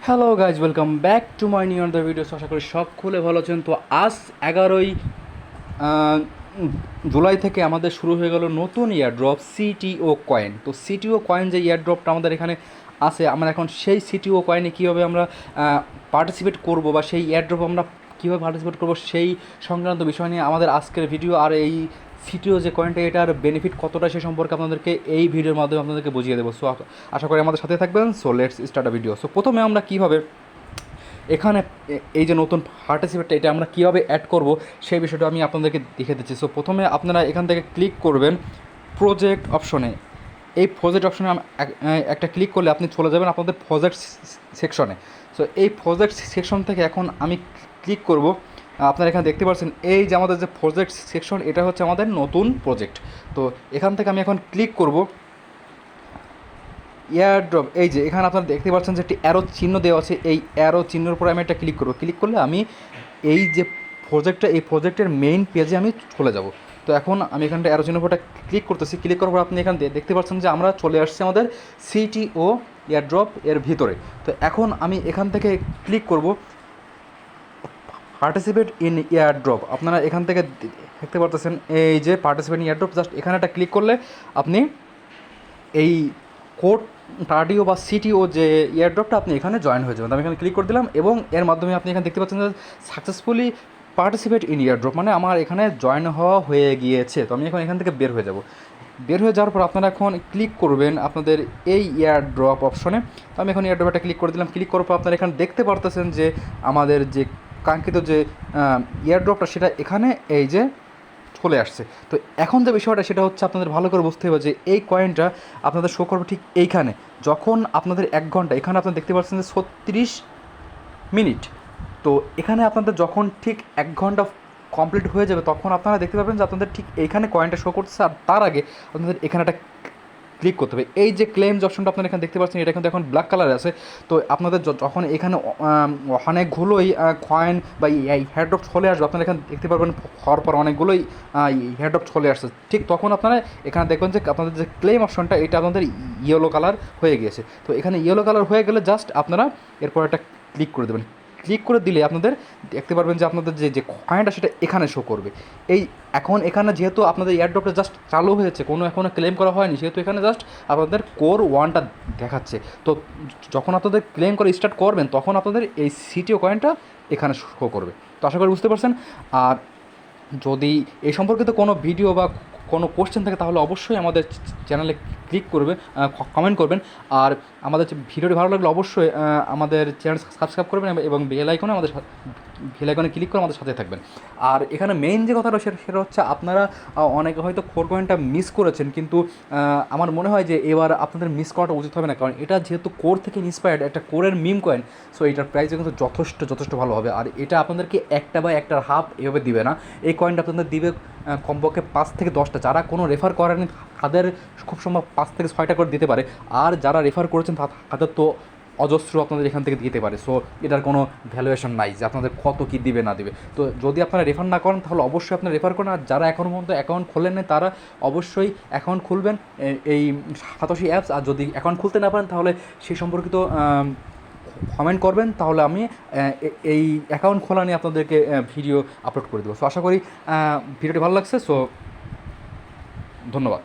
Hello guys, welcome back to my new the videos. আশা করি সব খুলে ভালো আছেন। তো আজ 11ই জুলাই থেকে আমাদের শুরু হয়ে গেল নতুন ইয়ারড্রপ সিটিও কয়েন। তো সিটিও কয়েন যে ইয়ারড্রপটা আমাদের এখানে আছে, আমরা এখন সেই সিটিও কয়েনে কীভাবে আমরা পার্টিসিপেট করব বা সেই ইয়ারড্রপ আমরা কীভাবে পার্টিসিপেট করবো সেই সংক্রান্ত বিষয় নিয়ে আমাদের আজকের ভিডিও। আর এই সিটিও যে কয়েনটা, এটার বেনিফিট কতটা সে সম্পর্কে আপনাদেরকে এই ভিডিওর মাধ্যমে আপনাদেরকে বুঝিয়ে দেবো। সো আশা করি আমাদের সাথে থাকবেন। So let's start a video. So প্রথমে আমরা কীভাবে এখানে এই যে নতুন পার্টিসিপেটটা, এটা আমরা কীভাবে অ্যাড করব সেই বিষয়টা আমি আপনাদেরকে দেখে দিচ্ছি। সো প্রথমে আপনারা এখান থেকে ক্লিক করবেন প্রজেক্ট অপশনে। এই প্রজেক্ট অপশনে একটা ক্লিক করলে আপনি চলে যাবেন আপনাদের প্রজেক্ট সেকশনে। সো এই প্রজেক্ট সেকশন থেকে এখন আমি ক্লিক করব। আপনারা এখানে দেখতে পাচ্ছেন এই যে আমাদের যে প্রজেক্ট সেকশন, এটা হচ্ছে আমাদের নতুন প্রজেক্ট। তো এখান থেকে আমি এখন ক্লিক করব এয়ারড্রপ। এই যে এখানে আপনারা দেখতে পাচ্ছেন যে একটি অ্যারো চিহ্ন দেওয়া আছে, এই অ্যারো চিহ্নের উপরে আমি একটা ক্লিক করব। ক্লিক করলে আমি এই যে প্রজেক্টটা, এই প্রজেক্টের মেইন পেজে আমি চলে যাব। তো এখন আমি এখানটা অ্যারো চিহ্নের উপরটা ক্লিক করতেছি। ক্লিক করার পর আপনি এখান দেখতে পাচ্ছেন যে আমরা চলে আসছি আমাদের সিটিও এয়ারড্রপ এর ভিতরে। তো এখন আমি এখান থেকে ক্লিক করব পার্টিসিপেট ইন এয়ারড্রপ। আপনারা এখান থেকে দেখতে পারতেছেন এই যে পার্টিসিপেট ইন এয়ারড্রপ। জাস্ট এখানে একটা ক্লিক করলে আপনি এই কোড টার্ডিও বা সিটিও যে এয়ারড্রপটা, আপনি এখানে জয়েন হয়ে যাবেন। আমি এখানে ক্লিক করে দিলাম এবং এর মাধ্যমে আপনি এখানে দেখতে পাচ্ছেন যে সাকসেসফুলি পার্টিসিপেট ইন এয়ারড্রপ, মানে আমার এখানে জয়েন হওয়া হয়ে গিয়েছে। তো আমি এখন এখান থেকে বের হয়ে যাব। বের হয়ে যাওয়ার পর আপনারা এখন ক্লিক করবেন আপনাদের এই এয়ারড্রপ অপশনে। তো আমি এখন এয়ারড্রপ একটা ক্লিক করে দিলাম। ক্লিক করার পর আপনারা এখানে দেখতে পারতেছেন যে আমাদের যে কাঙ্ক্ষিত যে এয়ারড্রপটা, সেটা এখানে এই যে চলে আসছে। তো এখন যে বিষয়টা সেটা হচ্ছে আপনাদের ভালো করে বুঝতে হবে যে এই কয়েনটা আপনাদের শো করবে ঠিক এইখানে, যখন আপনাদের 1 ঘন্টা, এখানে আপনারা দেখতে পাচ্ছেন যে 36 মিনিট। তো এখানে আপনাদের যখন ঠিক 1 ঘন্টা কমপ্লিট হয়ে যাবে, তখন আপনারা দেখতে পাবেন যে আপনাদের ঠিক এইখানে কয়েনটা শো করছে। আর তার আগে আপনাদের এখানে একটা ক্লিক করতে হবে। এই যে ক্লেম অপশনটা আপনারা এখানে দেখতে পাচ্ছেন, এটা কিন্তু এখন ব্ল্যাক কালারে আছে। তো আপনাদের যখন এখানে অনেকগুলোই কয়েন বা এই হেয়ারড্রপ চলে আসবে, আপনারা এখানে দেখতে পারবেন হওয়ার পর অনেকগুলোই হেয়ারড্রপ চলে আসছে। ঠিক তখন আপনারা এখানে দেখবেন যে আপনাদের যে ক্লেম অপশনটা, এটা আপনাদের ইয়েলো কালার হয়ে গিয়েছে। তো এখানে ইয়েলো কালার হয়ে গেলে জাস্ট আপনারা এরপর একটা ক্লিক করে দেবেন। ক্লিক করে দিলে আপনাদের দেখতে পারবেন যে আপনাদের যে কয়েনটা সেটা এখানে শো করবে। এই এখন এখানে যেহেতু আপনাদের এয়ারড্রপটা জাস্ট চালু হয়েছে, কোনো এখনও ক্লেম করা হয়নি, সেহেতু এখানে জাস্ট আপনাদের কোর 1টা দেখাচ্ছে। তো যখন আপনাদের ক্লেম করে স্টার্ট করবেন, তখন আপনাদের এই সিটিও কয়েনটা এখানে শো করবে। তো আশা করি বুঝতে পারছেন। আর যদি এই সম্পর্কিত কোনো ভিডিও বা কোনো কোশ্চেন থাকে, তাহলে অবশ্যই আমাদের চ্যানেলে ক্লিক করবে, কমেন্ট করবেন। আর আমাদের ভিডিওটি ভালো লাগলে অবশ্যই আমাদের চ্যানেল সাবস্ক্রাইব করবেন এবং বেল আইকনে ক্লিক করে আমাদের সাথে থাকবেন। আর এখানে মেইন যে কথাটা সেটা হচ্ছে, আপনারা অনেকে হয়তো কোর কয়েনটা মিস করেছেন, কিন্তু আমার মনে হয় যে এবার আপনাদের মিস করাটা উচিত হবে না, কারণ এটা যেহেতু কোর থেকে ইন্সপায়ার্ড, একটা কোরের মিম কয়েন। সো এটার প্রাইসও কিন্তু যথেষ্ট ভালো হবে। আর এটা আপনাদেরকে একটা বা একটার হাফ এভাবে দিবে না, এই কয়েনটা আপনাদের দিবে কমপক্ষে 5 থেকে 10টা। যারা কোনো রেফার করেনি তাদের খুব সম্ভব 5 থেকে 6টা করে দিতে পারে। আর যারা রেফার করেছেন তাদের তো অজস্র আপনাদের এখান থেকে দিতে পারে। সো এটার কোনো ভ্যালুয়েশন নাই যে আপনাদের কত কী দিবে না দিবে। তো যদি আপনারা রেফার না করেন, তাহলে অবশ্যই আপনারা রেফার করেন। আর যারা এখনও পর্যন্ত অ্যাকাউন্ট খোলেন না, তারা অবশ্যই অ্যাকাউন্ট খুলবেন এই সাতোশি অ্যাপস। আর যদি অ্যাকাউন্ট খুলতে না পারেন, তাহলে সেই সম্পর্কিত কমেন্ট করবেন, তাহলে আমি এই অ্যাকাউন্ট খোলা নিয়ে আপনাদেরকে ভিডিও আপলোড করে দেবো। সো আশা করি ভিডিওটি ভালো লাগছে। সো ধন্যবাদ।